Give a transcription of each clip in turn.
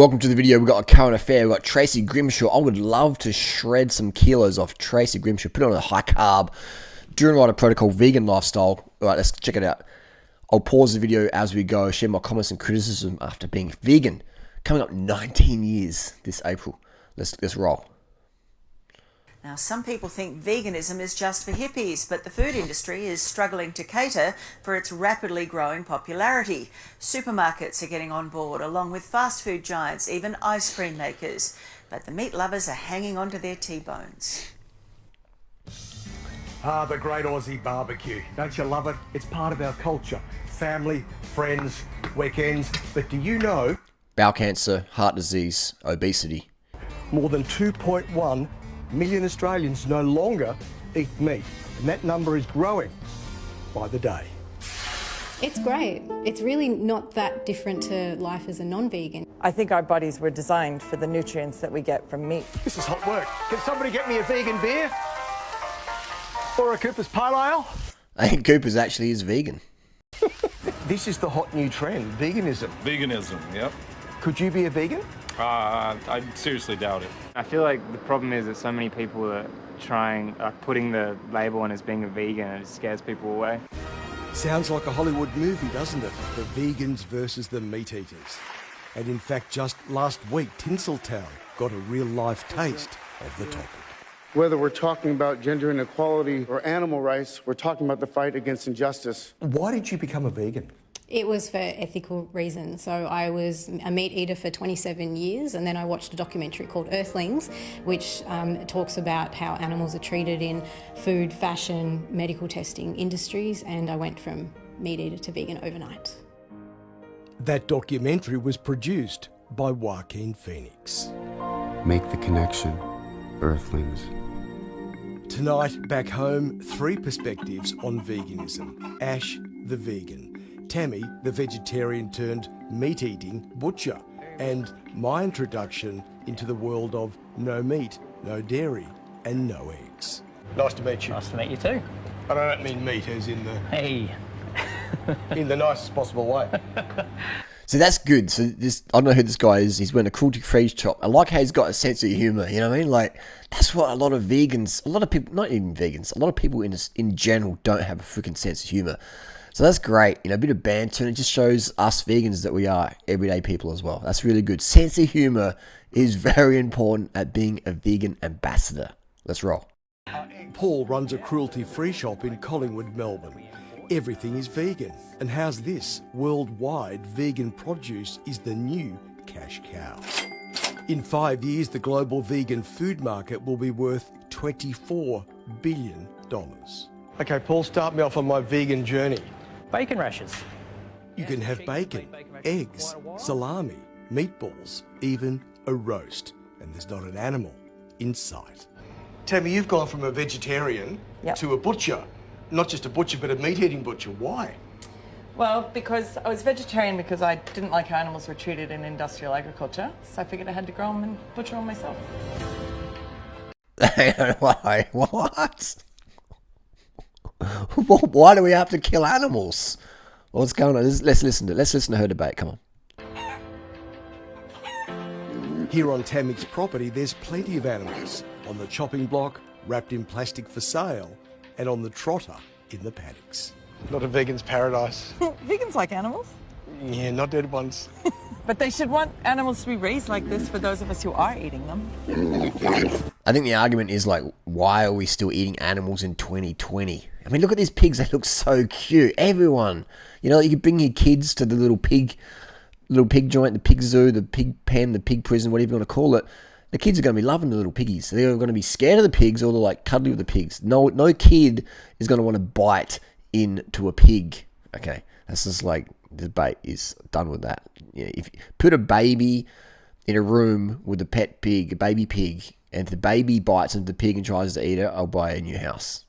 Welcome to the video. We've got a current affair. We've got Tracy Grimshaw. I would love to shred some kilos off Tracy Grimshaw. Put it on a high carb, Durant protocol, vegan lifestyle. All right, let's check it out. I'll pause the video as we go, share my comments and criticism after being vegan. Coming up 19 years this April. Let's roll. Now, some people think veganism is just for hippies, but the food industry is struggling to cater for its rapidly growing popularity. Supermarkets are getting on board, along with fast food giants, even ice cream makers. But the meat lovers are hanging on to their T-bones. Ah, the great Aussie barbecue. Don't you love it? It's part of our culture. Family, friends, weekends. But do you know Bowel cancer, heart disease, obesity. more than 2.1 million Australians no longer eat meat? And that number is growing by the day. It's great. It's really not that different to life as a non-vegan. I think our bodies were designed for the nutrients that we get from meat. This is hot work. Can somebody get me a vegan beer? Or a Cooper's Pale Ale? I think Cooper's actually is vegan. This is the hot new trend, veganism. Veganism, yep. Could you be a vegan? I seriously doubt it. I feel like the problem is that so many people are putting the label on as being a vegan, and it scares people away. Sounds like a Hollywood movie, doesn't it? The vegans versus the meat eaters. And in fact, just last week, Tinseltown got a real-life taste of the topic. Whether we're talking about gender inequality or animal rights, we're talking about the fight against injustice. Why did you become a vegan? It was for ethical reasons. So I was a meat eater for 27 years, and then I watched a documentary called Earthlings, which talks about how animals are treated in food, fashion, medical testing industries, and I went from meat eater to vegan overnight. That documentary was produced by Joaquin Phoenix. Make the connection, Earthlings. Tonight, back home, 3 perspectives on veganism. Ash, the vegan. Tammy, the vegetarian turned meat-eating butcher. And my introduction into the world of no meat, no dairy, and no eggs. Nice to meet you. Nice to meet you too. But I don't mean meat as in the... Hey. in the nicest possible way. So that's good. So this, I don't know who this guy is. He's wearing a cruelty-free shop. I like how he's got a sense of humour. You know what I mean? Like, that's what a lot of vegans, a lot of people, not even vegans, a lot of people in general don't have a freaking sense of humour. So that's great. You know, a bit of banter, and it just shows us vegans that we are everyday people as well. That's really good. Sense of humour is very important at being a vegan ambassador. Let's roll. Paul runs a cruelty-free shop in Collingwood, Melbourne. Everything is vegan. And how's this? Worldwide, vegan produce is the new cash cow. In 5 years, the global vegan food market will be worth $24 billion. Okay, Paul, start me off on my vegan journey. Bacon rashers. You can have bacon, eggs, salami, meatballs, even a roast. And there's not an animal in sight. Tammy, you've gone from a vegetarian to a butcher. Not just a butcher, but a meat-eating butcher. Why? Well, because I was vegetarian because I didn't like how animals were treated in industrial agriculture, so I figured I had to grow them and butcher them myself. Why? What? Why do we have to kill animals? What's going on? Let's listen to her debate. Come on. Here on Tammy's property, there's plenty of animals. On the chopping block, wrapped in plastic for sale, and on the trotter in the paddocks. Not a vegan's paradise. Vegans like animals, Yeah, not dead ones. but they should want animals to be raised like this for those of us who are eating them. I think the argument is like, why are we still eating animals in 2020? I mean, look at these pigs. They look so cute. Everyone, you know, you could bring your kids to the little pig joint, the pig zoo, the pig pen, the pig prison, whatever you want to call it. The kids are going to be loving the little piggies. They're going to be scared of the pigs, or they're like cuddly with the pigs. No kid is going to want to bite into a pig. Okay, that's just like, the debate is done with that. You know, if you put a baby in a room with a pet pig, a baby pig, and if the baby bites into the pig and tries to eat it, I'll buy a new house.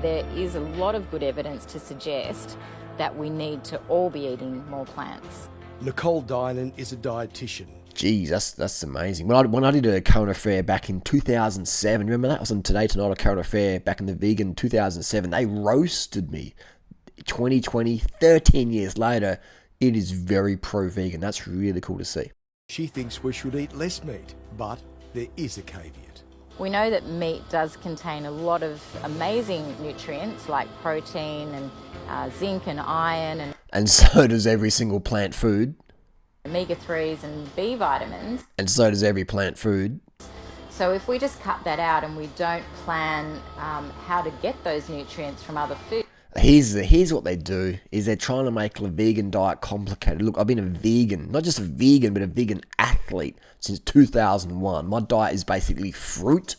There is a lot of good evidence to suggest that we need to all be eating more plants. Nicole Dinan is a dietitian. Geez, that's amazing. When I did a current affair back in 2007, remember that? I was on Today Tonight, a current affair back in the vegan 2007. They roasted me. 2020, 13 years later, it is very pro-vegan. That's really cool to see. She thinks we should eat less meat, but there is a caveat. We know that meat does contain a lot of amazing nutrients like protein and zinc and iron And so does every single plant food. omega-3s and B vitamins. And so does every plant food. So if we just cut that out and we don't plan how to get those nutrients from other foods. Here's what they do, is they're trying to make the vegan diet complicated. Look, I've been a vegan, not just a vegan, but a vegan athlete since 2001. My diet is basically fruit,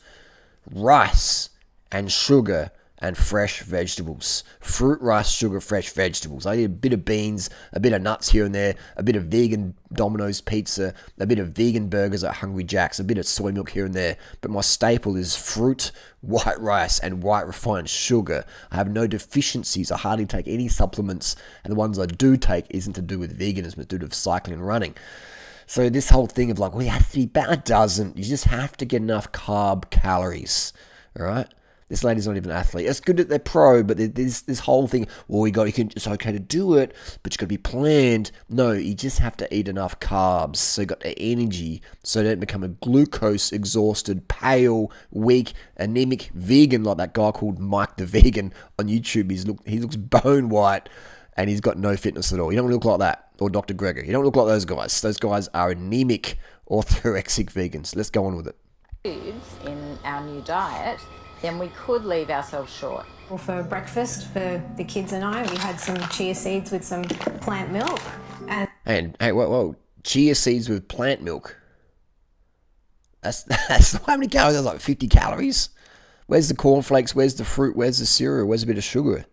rice, and sugar, and fresh vegetables. Fruit, rice, sugar, fresh vegetables. I eat a bit of beans, a bit of nuts here and there, a bit of vegan Domino's pizza, a bit of vegan burgers at Hungry Jack's, a bit of soy milk here and there. But my staple is fruit, white rice, and white refined sugar. I have no deficiencies. I hardly take any supplements, and the ones I do take isn't to do with veganism, it's to do with cycling and running. So this whole thing of like, well, you have to be bad, it doesn't. You just have to get enough carb calories, all right? This lady's not even an athlete. It's good that they're pro, but there's this whole thing, well, it's okay to do it, but you got to be planned. No, you just have to eat enough carbs, so you got the energy, so you don't become a glucose-exhausted, pale, weak, anemic vegan like that guy called Mike the Vegan on YouTube. He looks bone white, and he's got no fitness at all. You don't look like that, or Dr. Greger. You don't look like those guys. Those guys are anemic, orthorexic vegans. Let's go on with it. Foods in our new diet, then we could leave ourselves short. Well, for breakfast, for the kids and I, we had some chia seeds with some plant milk. And hey, whoa, chia seeds with plant milk. That's how many calories? That's like 50 calories. Where's the cornflakes? Where's the fruit? Where's the cereal? Where's a bit of sugar?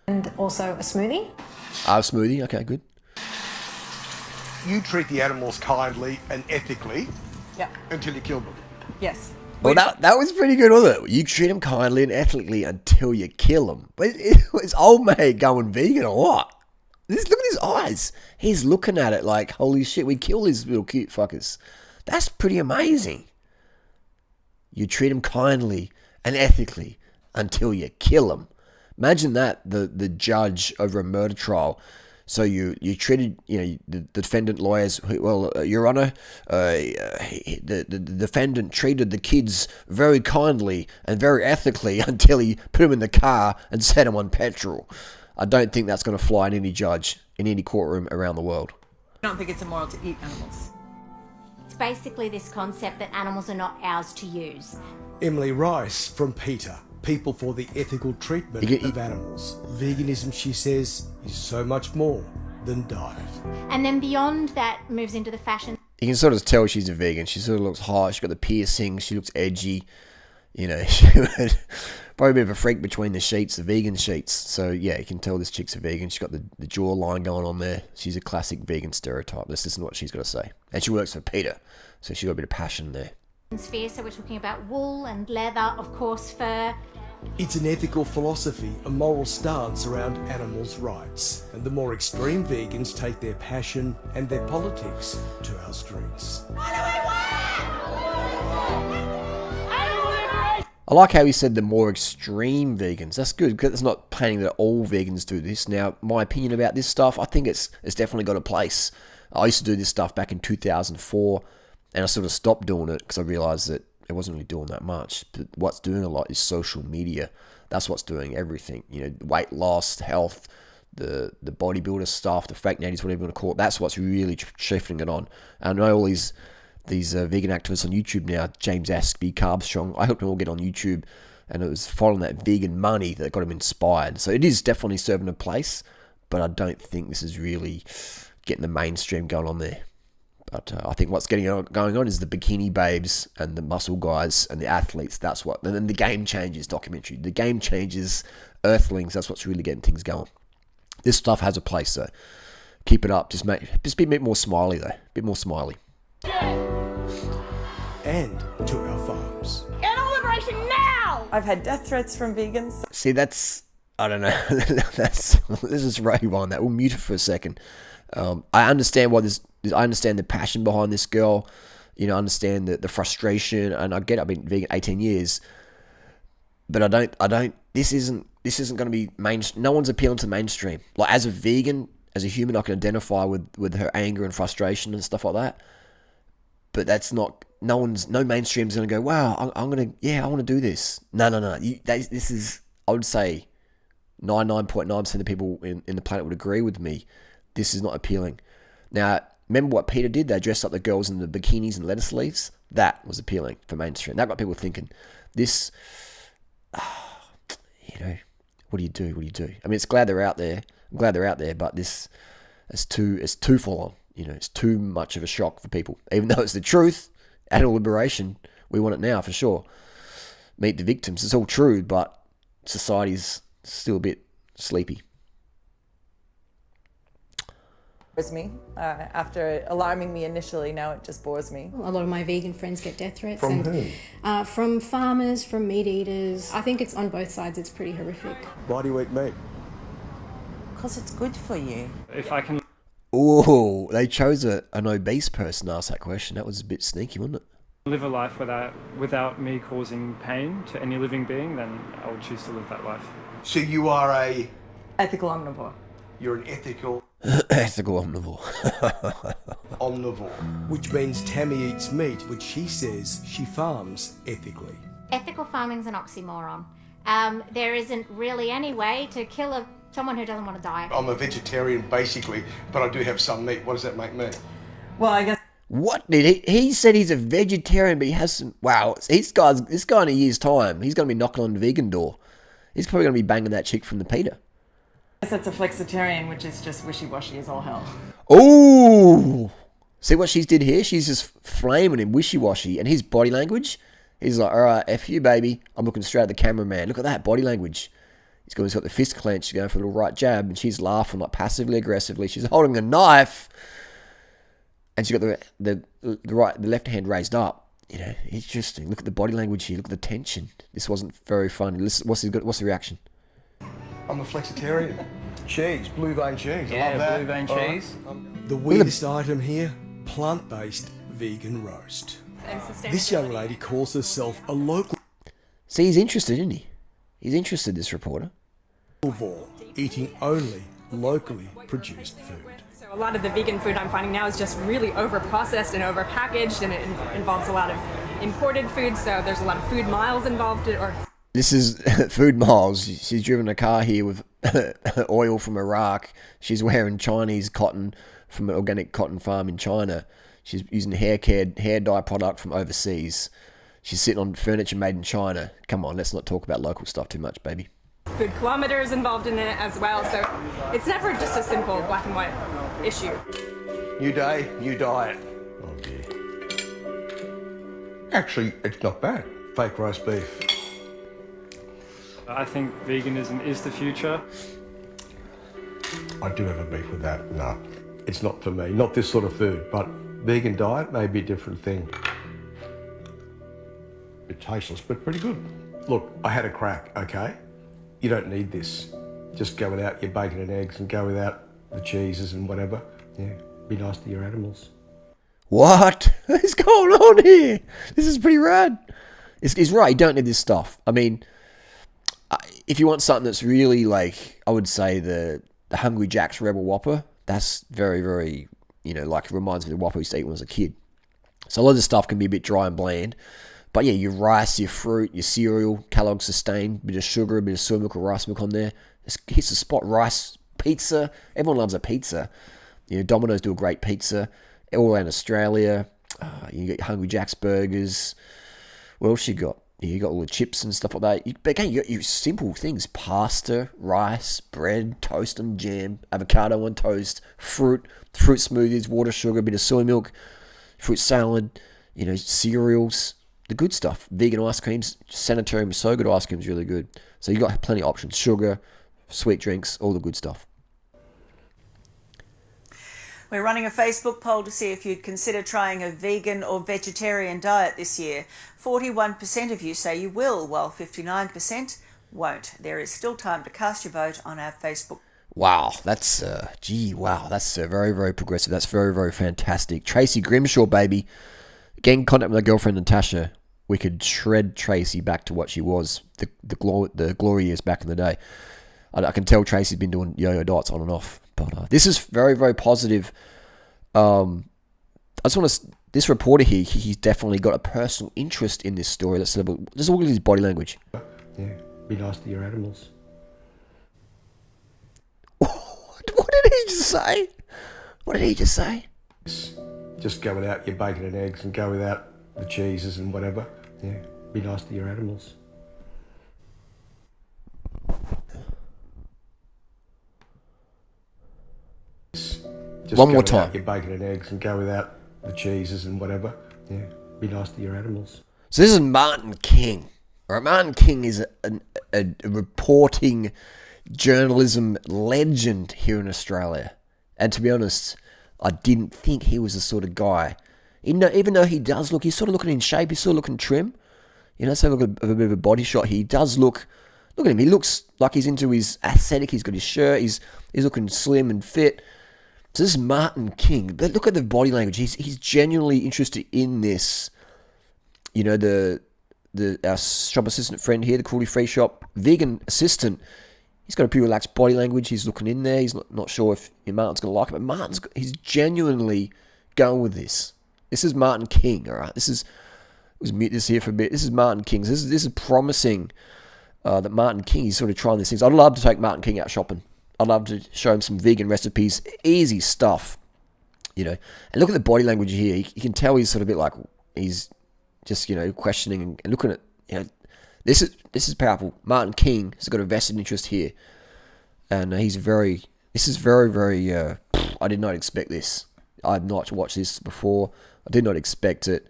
And also a smoothie. Smoothie. Okay, good. You treat the animals kindly and ethically until you kill them. Yes. Well, that was pretty good, wasn't it? You treat them kindly and ethically until you kill them. But is old mate going vegan or what? Look at his eyes. He's looking at it like, holy shit, we kill these little cute fuckers. That's pretty amazing. You treat them kindly and ethically until you kill them. Imagine that, the judge over a murder trial. So you treated, the defendant lawyers, well, Your Honor, the defendant treated the kids very kindly and very ethically until he put them in the car and set them on petrol. I don't think that's going to fly in any judge, in any courtroom around the world. I don't think it's immoral to eat animals. It's basically this concept that animals are not ours to use. Emily Rice from PETA, People for the Ethical Treatment of Animals. Veganism, she says, is so much more than diet. And then beyond that moves into the fashion. You can sort of tell she's a vegan. She sort of looks hot. She's got the piercings. She looks edgy. Probably a bit of a freak between the sheets, the vegan sheets. So yeah, you can tell this chick's a vegan. She's got the jawline going on there. She's a classic vegan stereotype. Let's listen to what she's got to say. And she works for PETA, so she's got a bit of passion there. Sphere, so we're talking about wool and leather, of course, fur. It's an ethical philosophy, a moral stance around animals' rights. And the more extreme vegans take their passion and their politics to our streets. I like how he said the more extreme vegans. That's good, because it's not planning that all vegans do this. Now, my opinion about this stuff, I think it's definitely got a place. I used to do this stuff back in 2004, and I sort of stopped doing it because I realised that it wasn't really doing that much. But what's doing a lot is social media. That's what's doing everything. Weight loss, health, the bodybuilder stuff, the fake natties, whatever you want to call it. That's what's really shifting it on. And I know all these vegan activists on YouTube now, James Aspie, Carb Strong, I helped them all get on YouTube, and it was following that vegan money that got them inspired. So it is definitely serving a place, but I don't think this is really getting the mainstream going on there. But I think what's going on is the bikini babes and the muscle guys and the athletes. That's what, and then the Game Changers documentary, the Game Changers, Earthlings. That's what's really getting things going. This stuff has a place, though. Keep it up. Just be a bit more smiley, though. A bit more smiley. And to our farms. Animal liberation now! I've had death threats from vegans. See, I don't know. Let's just rewind that. We'll mute it for a second. I understand why I understand the passion behind this girl. I understand the frustration, and I get it. I've been vegan 18 years, but I don't. This isn't going to be mainstream. No one's appealing to the mainstream. Like, as a vegan, as a human, I can identify with her anger and frustration and stuff like that. but that's not. No mainstream's going to go, wow, I want to do this. No. This is, I would say, 99.9% of people in the planet would agree with me. This is not appealing. Now, remember what Peter did? They dressed up the girls in the bikinis and lettuce leaves. That was appealing for mainstream. That got people thinking. This, what do you do? I mean, it's glad they're out there. I'm glad they're out there, but it's too full on. It's too much of a shock for people. Even though it's the truth, animal liberation, we want it now for sure. Meet the victims. It's all true, but society's still a bit sleepy. Me after alarming me initially, now it just bores me. A lot of my vegan friends get death threats. From who? From farmers, from meat eaters. I think it's on both sides. It's pretty horrific. Why do you eat meat? Because it's good for you. If I can Oh, they chose an obese person to ask that question. That was a bit sneaky, wasn't it? live a life without me causing pain to any living being, then I would choose to live that life. So you are Ethical omnivore. you're an ethical Ethical omnivore. omnivore. Which means Tammy eats meat, which she says she farms ethically. Ethical farming's an oxymoron. There isn't really any way to kill someone who doesn't want to die. I'm a vegetarian basically, but I do have some meat. What does that make me? Well, I guess. What did he said he's a vegetarian, but he has some. Wow, this guy in a year's time, he's going to be knocking on the vegan door. He's probably going to be banging that chick from the Peter. That's a flexitarian, which is just wishy-washy as all hell. Oh, see what she's did here? She's just flaming and wishy-washy, and his body language, he's like, all right, F you, baby. I'm looking straight at the cameraman. Look at that body language. He's got the fist clenched, she's going for a little right jab, and she's laughing like passively aggressively. She's holding a knife, and she's got the left hand raised up. Interesting. Look at the body language here. Look at the tension. This wasn't very funny. Listen, what's the reaction? I'm a flexitarian. Cheese, blue vein cheese. Yeah, I love that. blue vein cheese. The weirdest item here, plant-based vegan roast. This young lady calls herself a local See, he's interested, isn't he? He's interested, this reporter. omnivore, eating only locally produced food. So a lot of the vegan food I'm finding now is just really over-processed and over-packaged, and it involves a lot of imported food, so there's a lot of food miles involved. This is food miles. She's driven a car here with oil from Iraq. She's wearing Chinese cotton from an organic cotton farm in China. She's using hair dye product from overseas. She's sitting on furniture made in China. Come on, let's not talk about local stuff too much, baby. Food kilometers involved in it as well, so it's never just a simple black and white issue. New day, new diet. Oh dear. Actually, it's not bad. Fake roast beef. I think veganism is the future. I do have a beef with that. No, it's not for me. Not this sort of food, but vegan diet may be a different thing. Bit tasteless, but pretty good. Look, I had a crack, okay? You don't need this. Just go without your bacon and eggs and go without the cheeses and whatever. Yeah, be nice to your animals. What is going on here? This is pretty rad. He's right, you don't need this stuff. I mean, if you want something that's really like, I would say the Hungry Jack's Rebel Whopper, that's very, very, like it reminds me of the Whopper I used to eat when I was a kid. So a lot of this stuff can be a bit dry and bland. But yeah, your rice, your fruit, your cereal, Kellogg's Sustain, bit of sugar, a bit of soy milk or rice milk on there. It hits the spot. Rice, pizza. Everyone loves a pizza. Domino's do a great pizza. All around Australia. You get Hungry Jack's burgers. What else you got? You got all the chips and stuff like that. But again, you got your simple things. Pasta, rice, bread, toast and jam, avocado on toast, fruit smoothies, water, sugar, a bit of soy milk, fruit salad, cereals. The good stuff. Vegan ice creams, Sanitarium So Good ice cream is really good. So you got plenty of options. Sugar, sweet drinks, all the good stuff. We're running a Facebook poll to see if you'd consider trying a vegan or vegetarian diet this year. 41% of you say you will, while 59% won't. There is still time to cast your vote on our Facebook. Wow, that's very, very progressive. That's very, very fantastic. Tracy Grimshaw, baby. Get in contact with my girlfriend Natasha. We could shred Tracy back to what she was, the glory years back in the day. I can tell Tracy's been doing yo-yo diets on and off. But this is very, very positive. I just want to this reporter here, he's definitely got a personal interest in this story. Let's look at his body language. Yeah, be nice to your animals. What did he just say? What did he just say? Just go without your bacon and eggs and go without the cheeses and whatever. Yeah, be nice to your animals. Just One more go without time. your bacon and eggs and go without the cheeses and whatever. Yeah, be nice to your animals. So this is Martin King. All right, Martin King is a reporting journalism legend here in Australia. And to be honest, I didn't think he was the sort of guy. Even though he does look, he's sort of looking in shape, he's sort of looking trim. You know, so look at a bit of a body shot here. He does look at him. He looks like he's into his aesthetic. He's got his shirt. He's looking slim and fit. So this is Martin King. But look at the body language. He's genuinely interested in this. You know, our shop assistant friend here, the Cruelty Free Shop vegan assistant. He's got a pretty relaxed body language. He's looking in there. He's not sure if Martin's going to like it, but he's genuinely going with this. This is Martin King, all right? Let's mute this here for a bit. This is Martin King. This is promising that Martin King is sort of trying these things. I'd love to take Martin King out shopping. I'd love to show him some vegan recipes, easy stuff, you know. And look at the body language here. You can tell he's sort of a bit like he's just, you know, questioning and looking at, you know, this is powerful. Martin King has got a vested interest here, and this is very, very. I did not expect this. I have not watched this before. I did not expect it.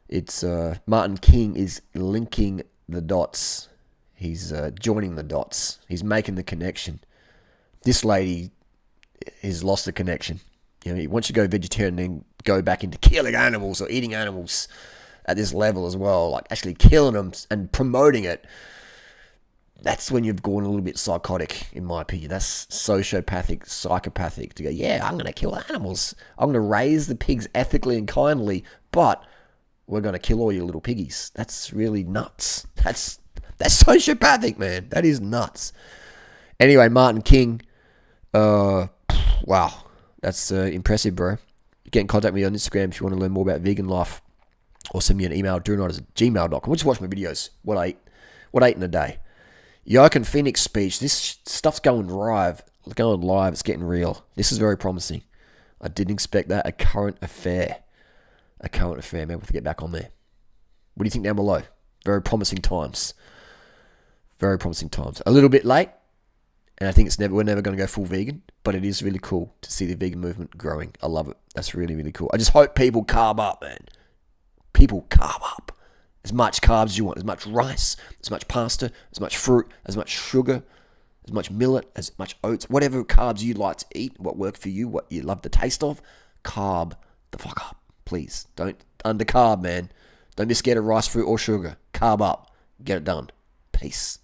It's Martin King is linking the dots. He's joining the dots. He's making the connection. This lady has lost the connection. You know, once you go vegetarian, then go back into killing animals or eating animals at this level as well, like actually killing them and promoting it. That's when you've gone a little bit psychotic, in my opinion. That's sociopathic, psychopathic to go, yeah, I'm going to kill animals. I'm going to raise the pigs ethically and kindly, but we're going to kill all your little piggies. That's really nuts. That's sociopathic, man. That is nuts. Anyway, Martin King, wow, that's impressive, bro. Get in contact with me on Instagram if you want to learn more about vegan life, or send me an email, drewknight@gmail.com. Just watch my videos, what I ate in a day. Joaquin Phoenix speech, this stuff's going live, it's getting real. This is very promising. I didn't expect that. A current affair, maybe we'll have to get back on there. What do you think down below? Very promising times. Very promising times. A little bit late, and I think we're never going to go full vegan, but it is really cool to see the vegan movement growing. I love it. That's really, really cool. I just hope people carb up, man. People carb up. As much carbs as you want. As much rice, as much pasta, as much fruit, as much sugar, as much millet, as much oats. Whatever carbs you like to eat, what work for you, what you love the taste of, carb the fuck up. Please. Don't undercarb, man. Don't be scared of rice, fruit, or sugar. Carb up. Get it done. Peace.